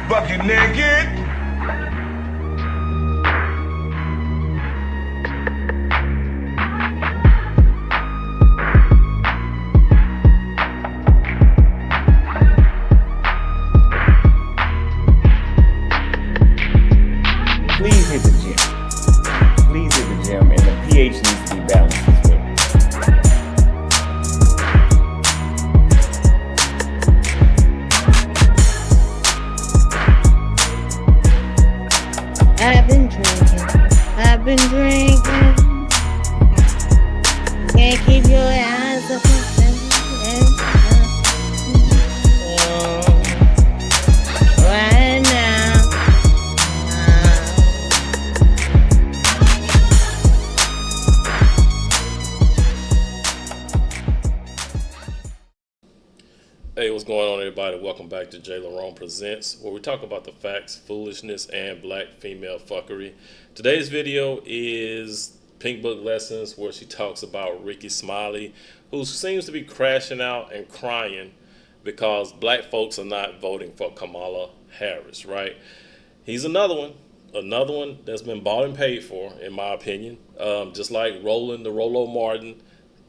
Bucket naked. Please hit the gym. Please hit the gym, and the pH needs to be balanced as well. I've been drinking. Can't keep your eyes up right now. Hey, what's going on, everybody? Welcome back to JLerone Presents, where we talk about the facts, foolishness, and black female fuckery. Today's video is Pink Book Lessons, where she talks about Rickey Smiley, who seems to be crashing out and crying because black folks are not voting for Kamala Harris, right? He's another one that's been bought and paid for, in my opinion, just like Roland the Rolo Martin,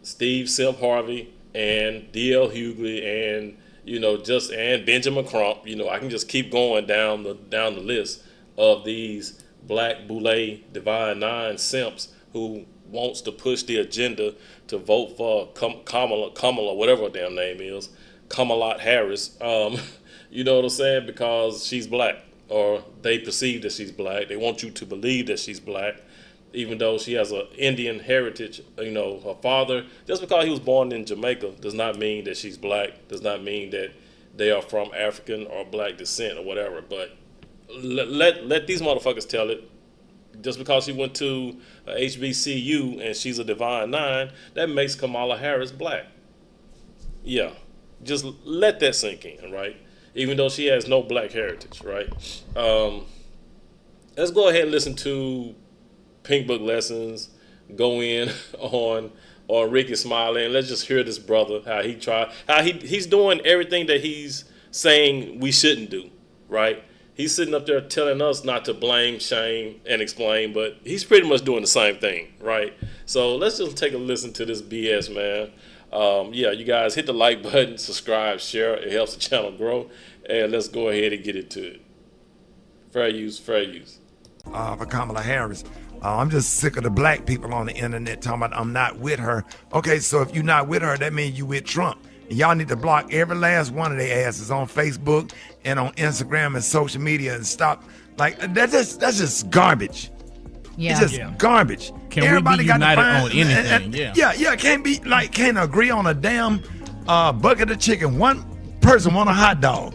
Steve Simp Harvey, and D.L. Hughley, and and Benjamin Crump. I can just keep going down the list of these black boule divine nine simps who wants to push the agenda to vote for Kamala, whatever her damn name is, Kamala Harris. You know what I'm saying? Because she's black, or they perceive that she's black. They want you to believe that she's black, even though she has an Indian heritage. Her father, just because he was born in Jamaica does not mean that she's black, does not mean that they are from African or black descent or whatever. But let these motherfuckers tell it. Just because she went to HBCU and she's a Divine Nine, that makes Kamala Harris black. Yeah, just let that sink in, right? Even though she has no black heritage, right? Let's go ahead and listen to Pink Book Lessons, go in on Rickey Smiley, and let's just hear this brother, how he's doing everything that he's saying we shouldn't do, right? He's sitting up there telling us not to blame, shame, and explain, but he's pretty much doing the same thing, right? So let's just take a listen to this BS, man. Yeah, you guys hit the like button, subscribe, share. It helps the channel grow, and let's go ahead and get into it. Fair use, fair use. For Kamala Harris. I'm just sick of the black people on the internet talking about I'm not with her. Okay, so if you're not with her, that means you with Trump. And y'all need to block every last one of their asses on Facebook and on Instagram and social media and stop. Like, that's just garbage. Yeah. It's just garbage. Can Everybody we be got united to find, on anything? Can't agree on a damn bucket of chicken. One person want a hot dog.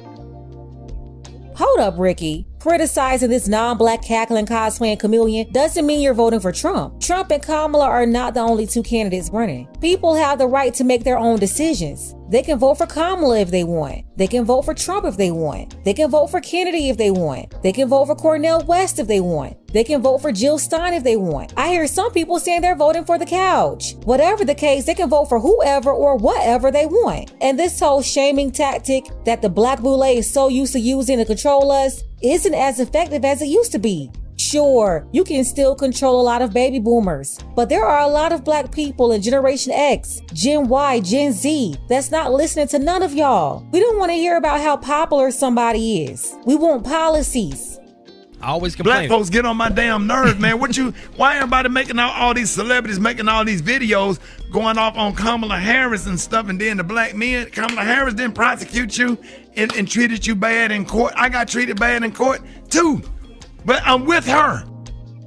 Hold up, Ricky. Criticizing this non-black cackling cosplaying chameleon doesn't mean you're voting for Trump. Trump and Kamala are not the only two candidates running. People have the right to make their own decisions. They can vote for Kamala if they want. They can vote for Trump if they want. They can vote for Kennedy if they want. They can vote for Cornel West if they want. They can vote for Jill Stein if they want. I hear some people saying they're voting for the couch. Whatever the case, they can vote for whoever or whatever they want. And this whole shaming tactic that the black boule is so used to using to control us isn't as effective as it used to be. Sure, you can still control a lot of baby boomers, but there are a lot of black people in Generation X, Gen Y, Gen Z that's not listening to none of y'all. We don't want to hear about how popular somebody is. We want policies. I always complain. Black folks get on my damn nerves, man. Why everybody making all these celebrities making all these videos going off on Kamala Harris and stuff, and then the black men, Kamala Harris didn't prosecute you and treated you bad in court. I got treated bad in court too, but I'm with her.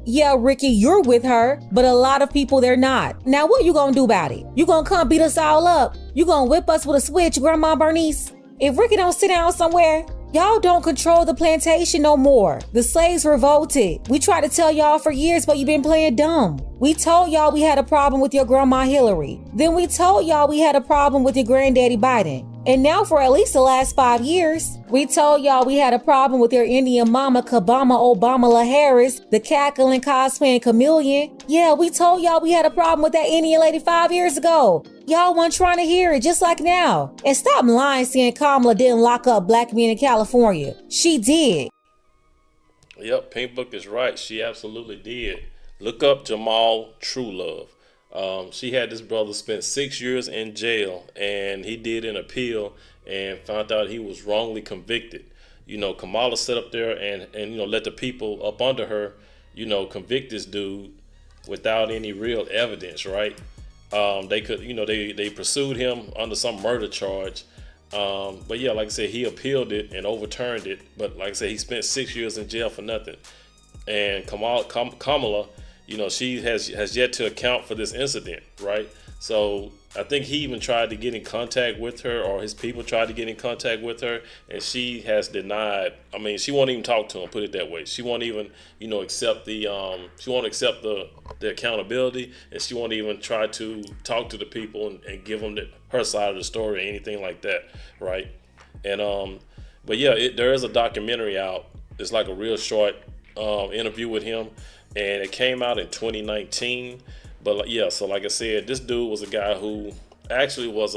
Yeah, Ricky, you're with her, but a lot of people, they're not. Now, what you gonna do about it? You gonna come beat us all up? You gonna whip us with a switch, Grandma Bernice? If Rickey don't sit down somewhere, y'all don't control the plantation no more. The slaves revolted. We tried to tell y'all for years, but you've been playing dumb. We told y'all we had a problem with your grandma Hillary. Then we told y'all we had a problem with your granddaddy Biden. And now for at least the last 5 years, we told y'all we had a problem with your Indian mama Kamala Harris, the cackling, cosplaying chameleon. Yeah, we told y'all we had a problem with that Indian lady 5 years ago. Y'all weren't trying to hear it, just like now. And stop lying saying Kamala didn't lock up black men in California. She did. Yep, Pink Book is right. She absolutely did. Look up Jamal Truelove. She had this brother spent 6 years in jail, and he did an appeal and found out he was wrongly convicted. You know, Kamala sat up there and you know, let the people up under her, you know, convict this dude without any real evidence, right? They could, you know, they pursued him under some murder charge. But yeah, like I said, he appealed it and overturned it. But like I said, he spent 6 years in jail for nothing. And Kamala, you know, she has yet to account for this incident, right? So I think he even tried to get in contact with her, or his people tried to get in contact with her, and she has denied. I mean, she won't even talk to him, put it that way. She won't even, you know, accept the accountability, and she won't even try to talk to the people and give them her side of the story or anything like that, right? And but yeah, there is a documentary out. It's like a real short interview with him, and it came out in 2019. But yeah, so like I said, this dude was a guy who actually was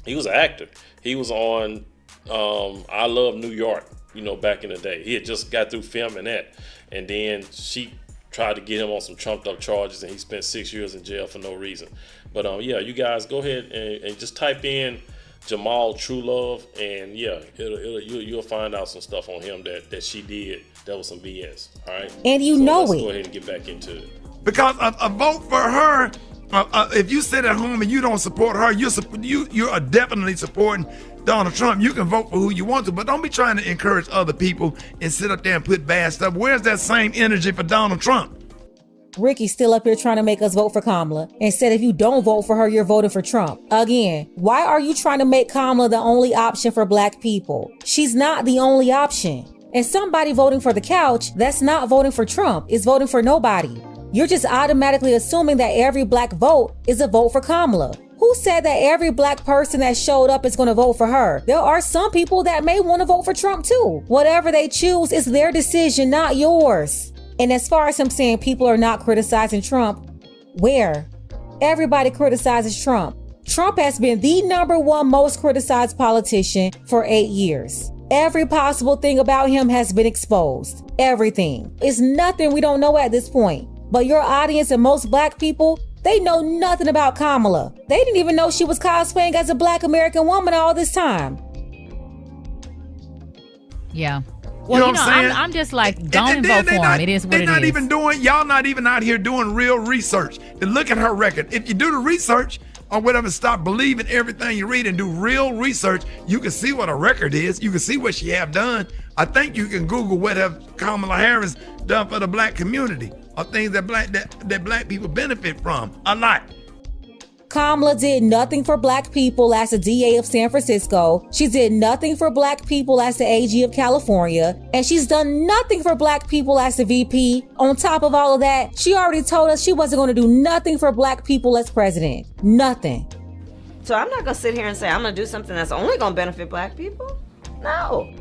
he was an actor. He was on I Love New York, you know, back in the day. He had just got through filming that, and then she tried to get him on some trumped up charges, and he spent 6 years in jail for no reason. But yeah, you guys go ahead and just type in Jamal Truelove, and yeah, you'll find out some stuff on him that she did that was some BS. All right, and so let's go ahead and get back into it. Because a vote for her, if you sit at home and you don't support her, you are definitely supporting Donald Trump. You can vote for who you want to, but don't be trying to encourage other people and sit up there and put bad stuff. Where's that same energy for Donald Trump? Ricky's still up here trying to make us vote for Kamala and said if you don't vote for her, you're voting for Trump. Again, why are you trying to make Kamala the only option for black people? She's not the only option. And somebody voting for the couch, that's not voting for Trump, is voting for nobody. You're just automatically assuming that every black vote is a vote for Kamala. Who said that every black person that showed up is going to vote for her? There are some people that may want to vote for Trump too. Whatever they choose is their decision, not yours. And as far as him saying people are not criticizing Trump, where? Everybody criticizes Trump. Trump has been the #1 most criticized politician for 8 years. Every possible thing about him has been exposed. Everything. It's nothing we don't know at this point. But your audience and most black people, they know nothing about Kamala. They didn't even know she was cosplaying as a black American woman all this time. Yeah. Well, You know what I'm saying? I'm just like, don't vote for him. It is what it is. They're not even doing, y'all not even out here doing real research to look at her record. If you do the research or whatever, stop believing everything you read and do real research, you can see what a record is. You can see what she have done. I think you can Google what have Kamala Harris done for the black community, or things that black people benefit from a lot. Kamala did nothing for black people as the DA of San Francisco. She did nothing for black people as the AG of California. And she's done nothing for black people as the VP. On top of all of that, she already told us she wasn't going to do nothing for black people as president. Nothing. So I'm not going to sit here and say I'm going to do something that's only going to benefit black people. No.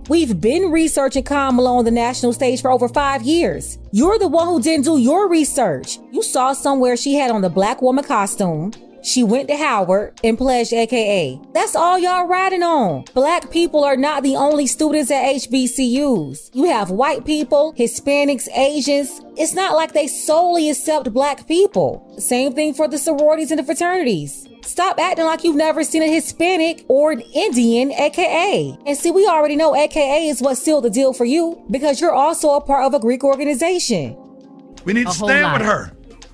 We've been researching Kamala on the national stage for over 5 years. You're the one who didn't do your research. You saw somewhere she had on the black woman costume. She went to Howard and pledged AKA. That's all y'all riding on. Black people are not the only students at HBCUs. You have white people, Hispanics, Asians. It's not like they solely accept black people. Same thing for the sororities and the fraternities. Stop acting like you've never seen a Hispanic or an Indian AKA. And see, we already know AKA is what sealed the deal for you because you're also a part of a Greek organization. We need to stand with her.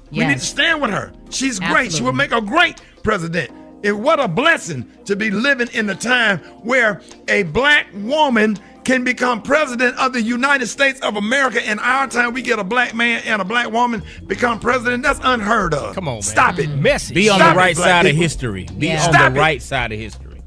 Yes. We need to stand with her. She's great. She will make a great president. And what a blessing to be living in a time where a black woman can become president of the United States of America. In our time, we get a black man and a black woman become president. That's unheard of. Come on, man. Stop it. Messy. Be on Stop the right it, black side of people. history. Be on Stop the it. right side of history.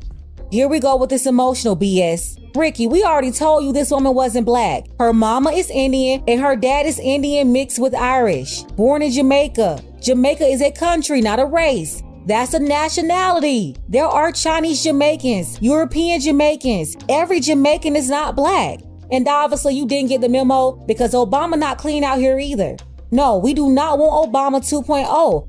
Here we go with this emotional BS. Rickey, we already told you this woman wasn't black. Her mama is Indian and her dad is Indian mixed with Irish. Born in Jamaica. Jamaica is a country, not a race. That's a nationality. There are Chinese Jamaicans, European Jamaicans. Every Jamaican is not black. And obviously you didn't get the memo because Obama not clean out here either. No, we do not want Obama 2.0.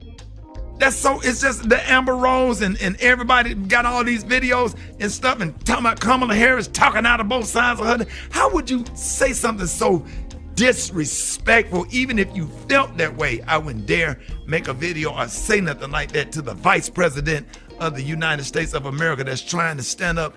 It's just the Amber Rose and everybody got all these videos and stuff and talking about Kamala Harris talking out of both sides of her. How would you say something so disrespectful? Even if you felt that way, I wouldn't dare make a video or say nothing like that to the vice president of the United States of America that's trying to stand up.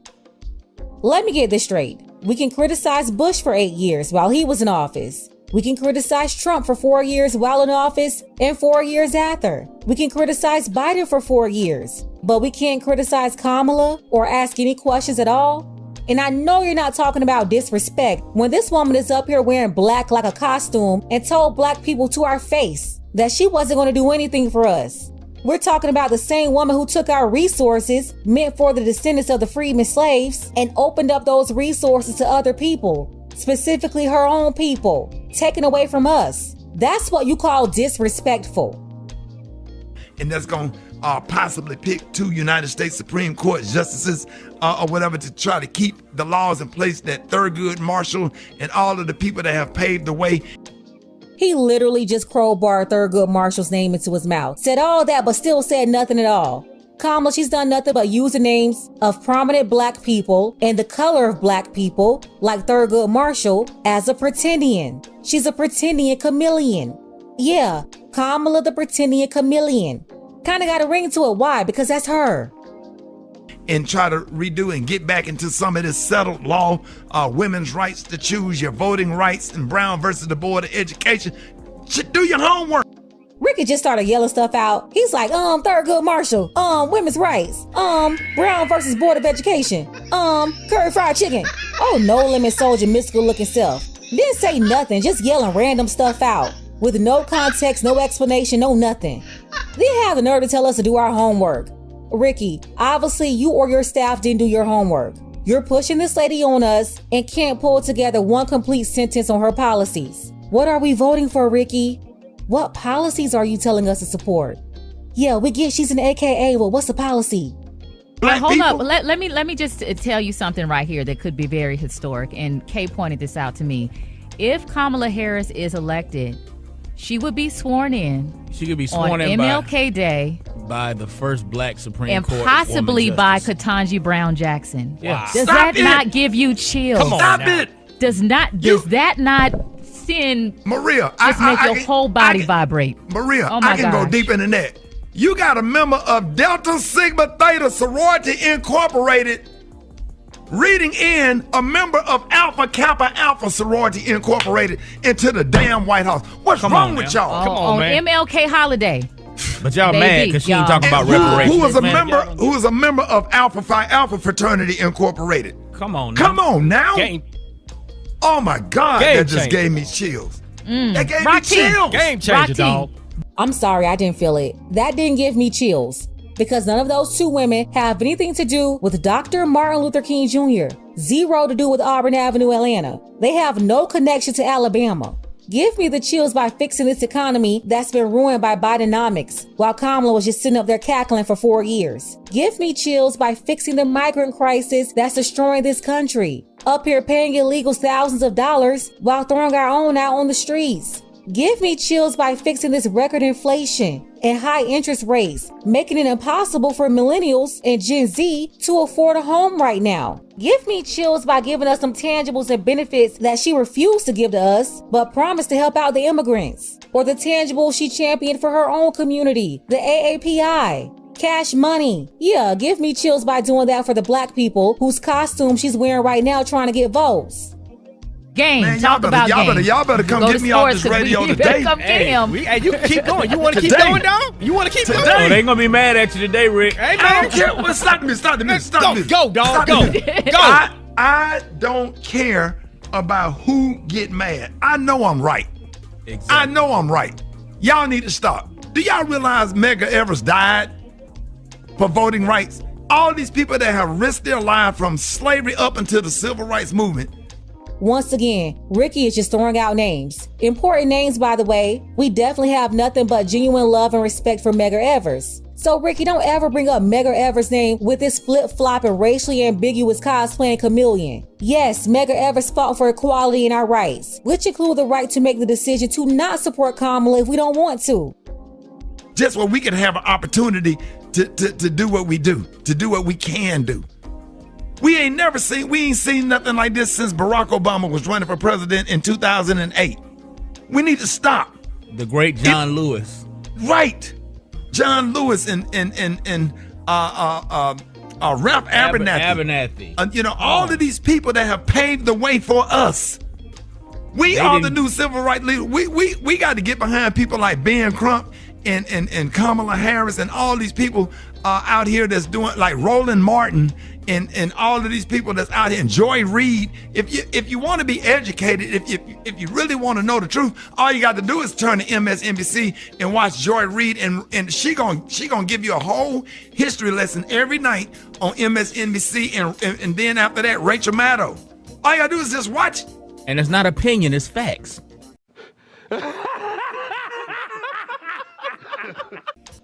Let me get this straight. We can criticize Bush for 8 years while he was in office. We can criticize Trump for 4 years while in office and 4 years after. We can criticize Biden for 4 years, but we can't criticize Kamala or ask any questions at all. And I know you're not talking about disrespect when this woman is up here wearing black like a costume and told black people to our face that she wasn't going to do anything for us. We're talking about the same woman who took our resources meant for the descendants of the freedmen slaves and opened up those resources to other people, specifically her own people, taken away from us. That's what you call disrespectful. And that's going to possibly pick 2 United States Supreme Court justices or whatever to try to keep the laws in place that Thurgood Marshall and all of the people that have paved the way. He literally just crowbarred Thurgood Marshall's name into his mouth, said all that, but still said nothing at all. Kamala, she's done nothing but use the names of prominent black people and the color of black people, like Thurgood Marshall, as a pretendian. She's a pretendian chameleon. Yeah, Kamala the pretendian chameleon. Kinda got a ring to it. Why? Because that's her. And try to redo and get back into some of this settled law, women's rights to choose, your voting rights, and Brown versus the Board of Education. Do your homework. Rickey just started yelling stuff out. He's like, Thurgood Marshall, women's rights, Brown versus Board of Education, curry fried chicken. Oh, no limit soldier, mystical looking self. Didn't say nothing, just yelling random stuff out with no context, no explanation, no nothing. Then have the nerve to tell us to do our homework. Rickey, obviously you or your staff didn't do your homework. You're pushing this lady on us and can't pull together one complete sentence on her policies. What are we voting for, Rickey? What policies are you telling us to support? Yeah, we get she's an AKA, well, what's the policy? Black hold people. up. Let me just tell you something right here that could be very historic. And Kay pointed this out to me. If Kamala Harris is elected, she would be sworn in. She could be sworn on in MLK Day by the first black Supreme and Court possibly woman by justice. Ketanji Brown Jackson. Yeah. Does Stop that it. not give you chills? Come on Stop now. it. Does that not send Maria, just make your whole body vibrate? Maria, Oh my I can go gosh. deeper than that. You got a member of Delta Sigma Theta Sorority Incorporated reading in a member of Alpha Kappa Alpha Sorority Incorporated into the damn White House. What's Come wrong on with now. y'all? Come on, on man. MLK holiday. But y'all Baby, mad because she ain't y'all. talking about Who reparations. was a Man, member? y'all- Who was a member of Alpha Phi Alpha Fraternity Incorporated? Come on now. Come on now! Game, Oh my God, Game that just changer. gave me chills. That gave me Rocky. chills. game changer, Rocky. dog. I'm sorry, I didn't feel it. That didn't give me chills because none of those 2 women have anything to do with Dr. Martin Luther King Jr. Zero to do with Auburn Avenue, Atlanta. They have no connection to Alabama. Give me the chills by fixing this economy that's been ruined by Bidenomics while Kamala was just sitting up there cackling for 4 years. Give me chills by fixing the migrant crisis that's destroying this country. Up here paying illegals thousands of dollars while throwing our own out on the streets. Give me chills by fixing this record inflation and high interest rates, making it impossible for millennials and Gen Z to afford a home right now. Give me chills by giving us some tangibles and benefits that she refused to give to us, but promised to help out the immigrants. Or the tangibles she championed for her own community, the AAPI. Cash money. Yeah, give me chills by doing that for the black people whose costume she's wearing right now trying to get votes. Game. Man, Talk about game. y'all better come Go get to me off sports this 'cause radio you better today. come get Hey, him. you can keep going. You want to keep Today. going, dog? You want to keep Today. going? Oh, they ain't gonna be mad at you today, Rick. Hey, I man. don't care. Well, stop the music. Stop the music. Stop the music. Go, dog. Stop Go. the music. Go. I don't care about who get mad. I know I'm right. Exactly. I know I'm right. Y'all need to stop. Do y'all realize Medgar Evers died for voting rights? All these people that have risked their life from slavery up until the civil rights movement. Once again, Rickey is just throwing out names. Important names, by the way. We definitely have nothing but genuine love and respect for Medgar Evers. So Rickey, don't ever bring up Medgar Evers' name with this flip-flopping, racially ambiguous cosplaying chameleon. Yes, Medgar Evers fought for equality and our rights, which include the right to make the decision to not support Kamala if we don't want to. Just where we can have an opportunity to do what we do, to do what we can do. We ain't seen nothing like this since Barack Obama was running for president in 2008. We need to stop. The great John Lewis. Right. John Lewis and Ralph Abernathy. All of these people that have paved the way for us. We are the new civil rights leaders. We got to get behind people like Ben Crump and Kamala Harris and all these people out here that's doing, like Roland Martin and all of these people that's out here, and Joy Reid. If you want to be educated, if you really want to know the truth, all you got to do is turn to MSNBC and watch Joy Reid, and she gonna give you a whole history lesson every night on MSNBC, and then after that, Rachel Maddow. All you gotta do is just watch it. And it's not opinion, it's facts.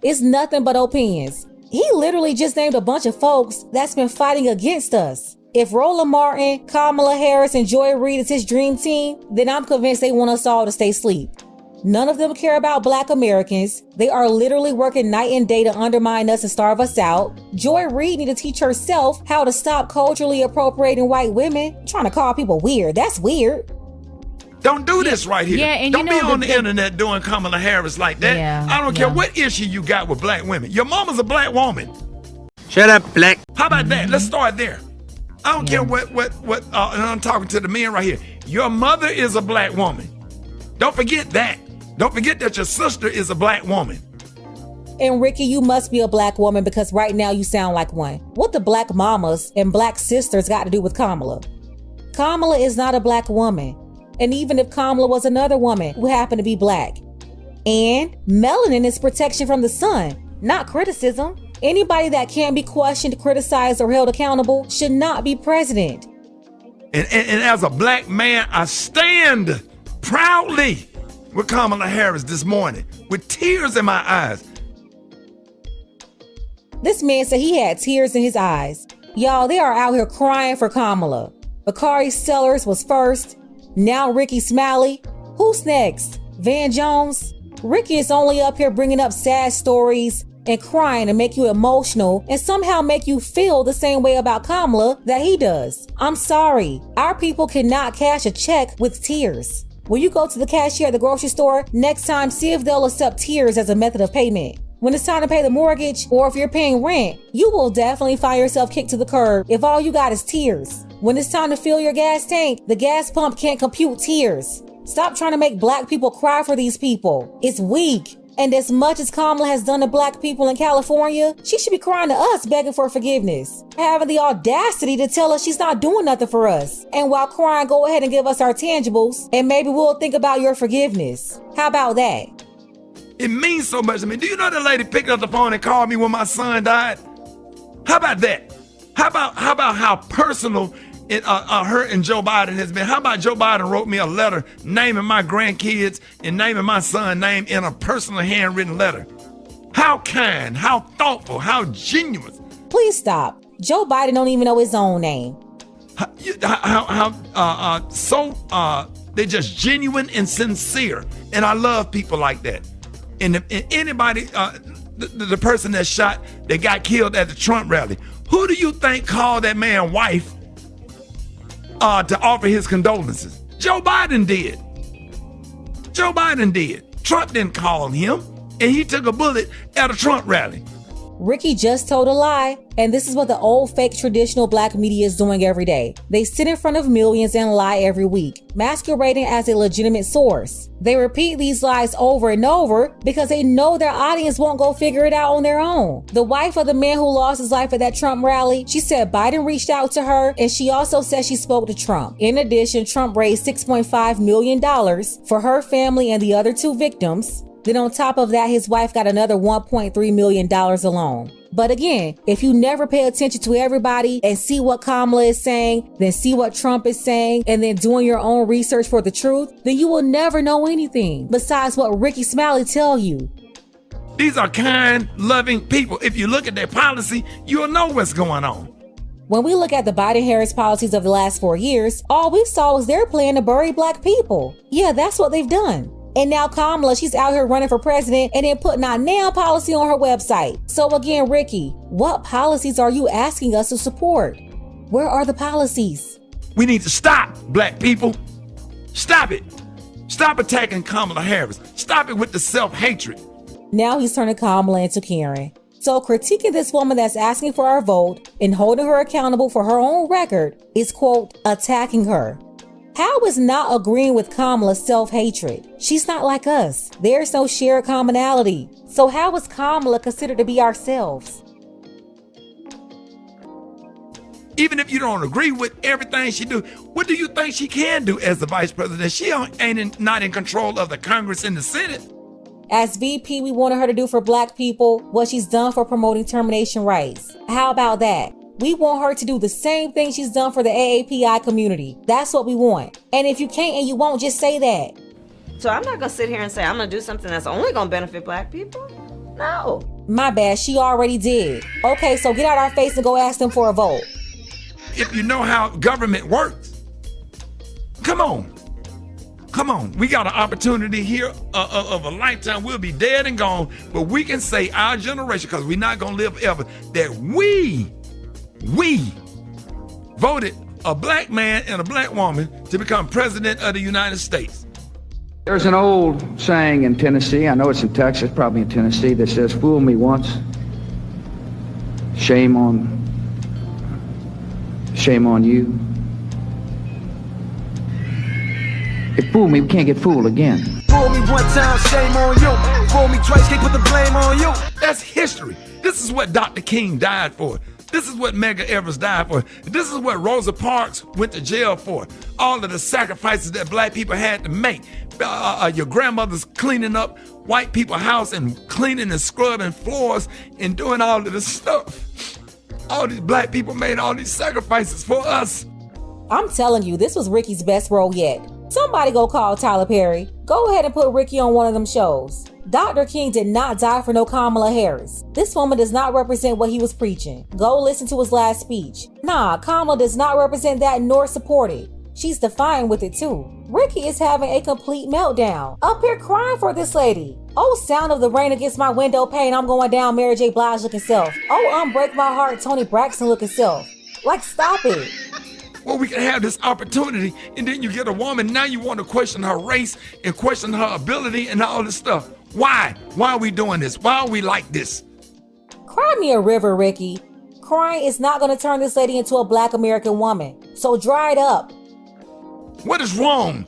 It's nothing but opinions. He literally just named a bunch of folks that's been fighting against us. If Roland Martin, Kamala Harris, and Joy Reid is his dream team, then I'm convinced they want us all to stay asleep. None of them care about Black Americans. They are literally working night and day to undermine us and starve us out. Joy Reid need to teach herself how to stop culturally appropriating white women. Trying to call people weird. That's weird. Don't do this right here. Yeah, and don't be on the internet doing Kamala Harris like that. Yeah, I don't care what issue you got with black women. Your mama's a black woman. Shut up, black. How about that? Let's start there. I don't care what and I'm talking to the men right here. Your mother is a black woman. Don't forget that. Don't forget that your sister is a black woman. And Rickey, you must be a black woman because right now you sound like one. What the black mamas and black sisters got to do with Kamala? Kamala is not a black woman. And even if Kamala was another woman who happened to be black. And melanin is protection from the sun, not criticism. Anybody that can't be questioned, criticized, or held accountable should not be president. And as a black man, I stand proudly with Kamala Harris this morning with tears in my eyes. This man said he had tears in his eyes. Y'all, they are out here crying for Kamala. Bakari Sellers was first. Now Rickey Smiley. Who's next? Van Jones? Rickey is only up here bringing up sad stories and crying to make you emotional and somehow make you feel the same way about Kamala that he does. I'm sorry. Our people cannot cash a check with tears. When you go to the cashier at the grocery store, next time see if they'll accept tears as a method of payment. When it's time to pay the mortgage, or if you're paying rent, you will definitely find yourself kicked to the curb if all you got is tears. When it's time to fill your gas tank, the gas pump can't compute tears. Stop trying to make black people cry for these people. It's weak. And as much as Kamala has done to black people in California, she should be crying to us begging for forgiveness. Having the audacity to tell us she's not doing nothing for us. And while crying, go ahead and give us our tangibles, and maybe we'll think about your forgiveness. How about that? It means so much to me. Do you know the lady picked up the phone and called me when my son died? How about that? How about how personal her and Joe Biden has been? How about Joe Biden wrote me a letter naming my grandkids and naming my son's name in a personal handwritten letter? How kind, how thoughtful, how genuine. Please stop. Joe Biden don't even know his own name. They're just genuine and sincere. And I love people like that. And anybody, the person that shot, that got killed at the Trump rally, who do you think called that man's wife to offer his condolences? Joe Biden did. Joe Biden did. Trump didn't call him, and he took a bullet at a Trump rally. Rickey just told a lie, and this is what the old fake traditional black media is doing every day. They sit in front of millions and lie every week, masquerading as a legitimate source. They repeat these lies over and over because they know their audience won't go figure it out on their own. The wife of the man who lost his life at that Trump rally, she said Biden reached out to her, and she also said she spoke to Trump. In addition, Trump raised $6.5 million for her family and the other two victims. Then on top of that, his wife got another $1.3 million alone. But again, if you never pay attention to everybody and see what Kamala is saying, then see what Trump is saying, and then doing your own research for the truth, then you will never know anything besides what Rickey Smiley tell you. These are kind, loving people. If you look at their policy, you'll know what's going on. When we look at the Biden-Harris policies of the last 4 years, all we saw was their plan to bury black people. Yeah, that's what they've done. And now Kamala, she's out here running for president and then putting out nail policy on her website. So again, Rickey, what policies are you asking us to support? Where are the policies? We need to stop, black people. Stop it. Stop attacking Kamala Harris. Stop it with the self-hatred. Now he's turning Kamala into Karen. So critiquing this woman that's asking for our vote and holding her accountable for her own record is, quote, attacking her. How is not agreeing with Kamala's self-hatred? She's not like us. There's no shared commonality. So how is Kamala considered to be ourselves? Even if you don't agree with everything she do, what do you think she can do as the vice president? She not in control of the Congress and the Senate. As VP, we wanted her to do for black people what she's done for promoting termination rights. How about that? We want her to do the same thing she's done for the AAPI community. That's what we want. And if you can't and you won't, just say that. So I'm not going to sit here and say I'm going to do something that's only going to benefit black people. No. My bad, she already did. Okay, so get out our face and go ask them for a vote. If you know how government works, come on. Come on. We got an opportunity here of a lifetime. We'll be dead and gone, but we can say our generation, because we're not going to live ever, that we voted a black man and a black woman to become president of the United States. There's an old saying in Tennessee, I know it's in Texas, probably in Tennessee, that says, fool me once, shame on you. If fool me, we can't get fooled again. Fool me one time, shame on you. Fool me twice, can't put the blame on you. That's history. This is what Dr. King died for. This is what Medgar Evers died for. This is what Rosa Parks went to jail for. All of the sacrifices that black people had to make. Your grandmother's cleaning up white people's house and cleaning and scrubbing floors and doing all of this stuff. All these black people made all these sacrifices for us. I'm telling you, this was Rickey's best role yet. Somebody go call Tyler Perry. Go ahead and put Rickey on one of them shows. Dr. King did not die for no Kamala Harris. This woman does not represent what he was preaching. Go listen to his last speech. Nah, Kamala does not represent that nor support it. She's defiant with it too. Rickey is having a complete meltdown. Up here crying for this lady. Oh, sound of the rain against my window pane, I'm going down Mary J. Blige looking self. Oh, break my heart, Toni Braxton looking self. Like, stop it. Well, we can have this opportunity, and then you get a woman, now you want to question her race and question her ability and all this stuff. Why? Why are we doing this? Why are we like this? Cry me a river, Rickey. Crying is not going to turn this lady into a black American woman. So dry it up. What is wrong?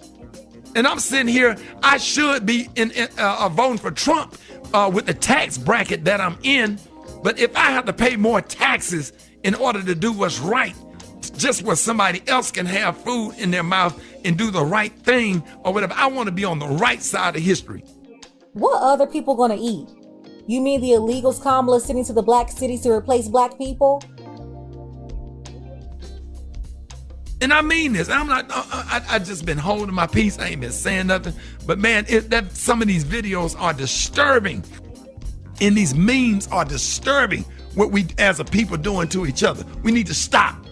And I'm sitting here, I should be voting for Trump with the tax bracket that I'm in. But if I have to pay more taxes in order to do what's right, just where somebody else can have food in their mouth and do the right thing or whatever, I want to be on the right side of history. What other people gonna eat? You mean the illegals Kamala sending to the black cities to replace black people? And I mean this. I'm not. I just been holding my peace. I ain't been saying nothing. But man, some of these videos are disturbing, and these memes are disturbing. What we as a people doing to each other. We need to stop.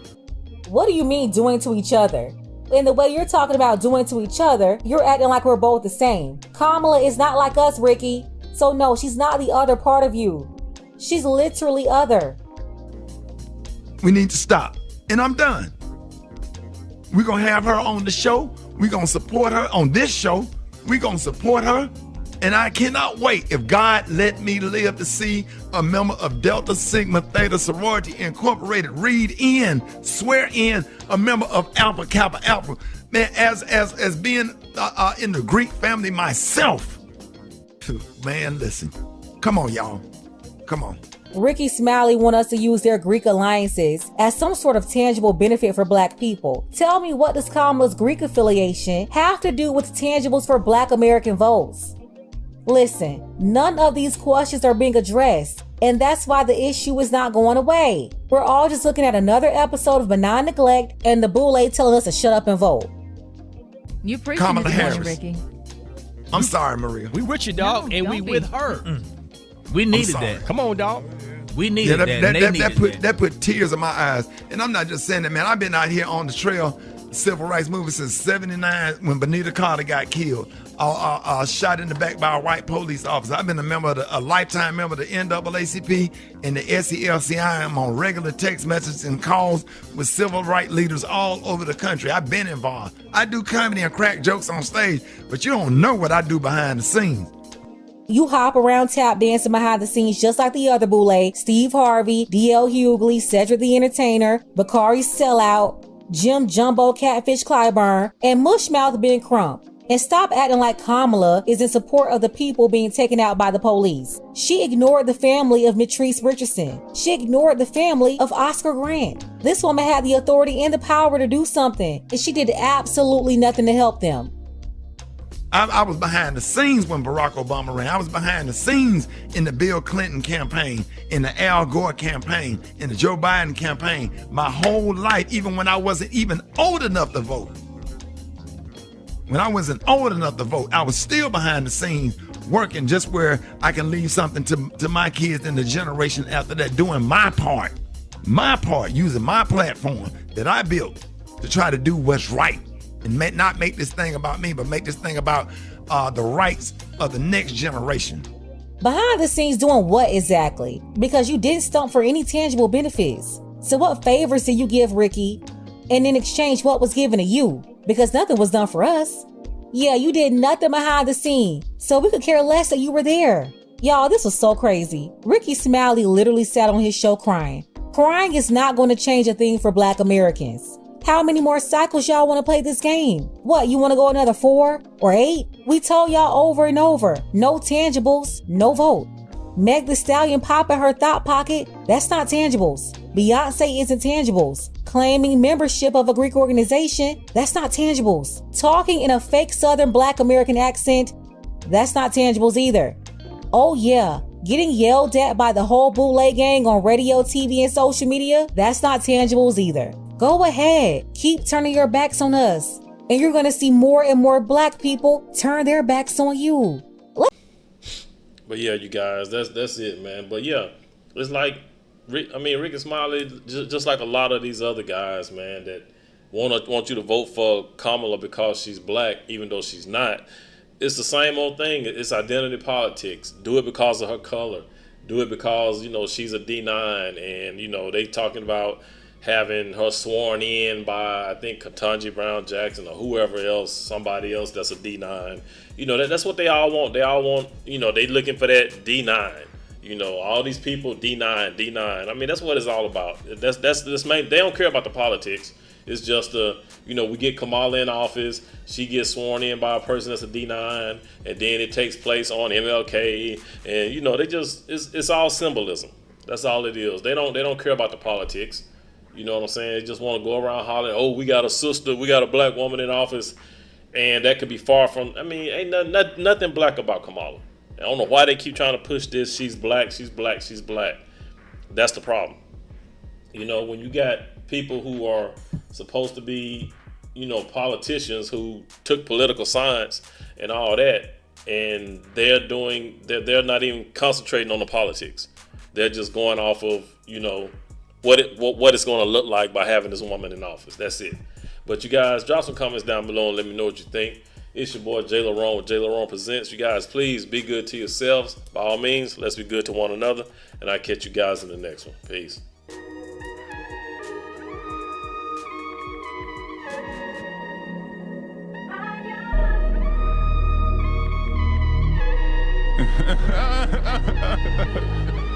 What do you mean doing to each other? In the way you're talking about doing to each other, you're acting like we're both the same. Kamala is not like us, Rickey. So no, she's not the other part of you. She's literally other. We need to stop. And I'm done. We're going to have her on the show. We're going to support her on this show. We're going to support her. And I cannot wait, if God let me live to see a member of Delta Sigma Theta Sorority Incorporated swear in a member of Alpha Kappa Alpha. Man, as being in the Greek family myself, man, listen. Come on, y'all. Come on. Rickey Smiley want us to use their Greek alliances as some sort of tangible benefit for black people. Tell me, what does Kamala's Greek affiliation have to do with tangibles for black American votes? Listen, none of these questions are being addressed. And that's why the issue is not going away. We're all just looking at another episode of benign neglect and the boule telling us to shut up and vote. You preaching Kamala this morning, Harris. Ricky. I'm sorry, Maria. We with you, dog, No, and we don't be. with her. We needed sorry. that. Come on, dog. We needed that. and they needed that. that put tears in my eyes. And I'm not just saying that, man. I've been out here on the trail, civil rights movement since '79 when Bonita Carter got killed, shot in the back by a white police officer. I've been a lifetime member of the NAACP and the SELCI. I'm on regular text messages and calls with civil rights leaders all over the country. I've been involved. I do comedy and crack jokes on stage, but you don't know what I do behind the scenes. You hop around tap dancing behind the scenes just like the other boule, Steve Harvey, D.L. Hughley, Cedric the Entertainer, Bakari Sellout, Jim Jumbo Catfish Clyburn, and Mushmouth Ben Crump. And stop acting like Kamala is in support of the people being taken out by the police. She ignored the family of Mitrice Richardson. She ignored the family of Oscar Grant. This woman had the authority and the power to do something, and she did absolutely nothing to help them. I was behind the scenes when Barack Obama ran. I was behind the scenes in the Bill Clinton campaign, in the Al Gore campaign, in the Joe Biden campaign. My whole life, even when I wasn't even old enough to vote. When I wasn't old enough to vote, I was still behind the scenes working just where I can leave something to my kids and the generation after that, doing my part, using my platform that I built to try to do what's right. And not make this thing about me, but make this thing about the rights of the next generation. Behind the scenes doing what exactly? Because you didn't stump for any tangible benefits. So what favors did you give Ricky? And in exchange, what was given to you? Because nothing was done for us. Yeah, you did nothing behind the scene, so we could care less that you were there. Y'all, this was so crazy. Rickey Smiley literally sat on his show crying. Crying is not going to change a thing for Black Americans. How many more cycles y'all want to play this game? What, you want to go another 4 or 8? We told y'all over and over, no tangibles, no vote. Meg Thee Stallion popping her thought pocket, that's not tangibles. Beyonce isn't tangibles. Claiming membership of a Greek organization, that's not tangibles. Talking in a fake Southern Black American accent, that's not tangibles either. Oh yeah, getting yelled at by the whole boule gang on radio, TV, and social media, that's not tangibles either. Go ahead, keep turning your backs on us, and you're gonna see more and more Black people turn their backs on you. But yeah, you guys, that's it, man. But yeah, it's like, Rickey Smiley, just like a lot of these other guys, man, that want you to vote for Kamala because she's Black, even though she's not. It's the same old thing. It's identity politics. Do it because of her color. Do it because, she's a D9, and, they talking about having her sworn in by, I think, Ketanji Brown Jackson or whoever else, somebody else that's a D9. That's what they all want. They all want, they looking for that D9. All these people, D9. I mean, that's what it's all about. That's main. They don't care about the politics. It's just we get Kamala in office. She gets sworn in by a person that's a D9, and then it takes place on MLK, and they just it's all symbolism. That's all it is. They don't care about the politics. You know what I'm saying? They just want to go around hollering, oh, we got a sister, we got a Black woman in office, and that could be far from. I mean, ain't nothing Black about Kamala. I don't know why they keep trying to push this. She's Black. She's Black. She's Black. That's the problem. When you got people who are supposed to be, politicians who took political science and all that, and they're not even concentrating on the politics. They're just going off of, what it's going to look like by having this woman in office. That's it. But you guys, drop some comments down below and let me know what you think. It's your boy JLerone with JLerone Presents. You guys, please be good to yourselves. By all means, let's be good to one another. And I'll catch you guys in the next one. Peace. Ha ha ha ha!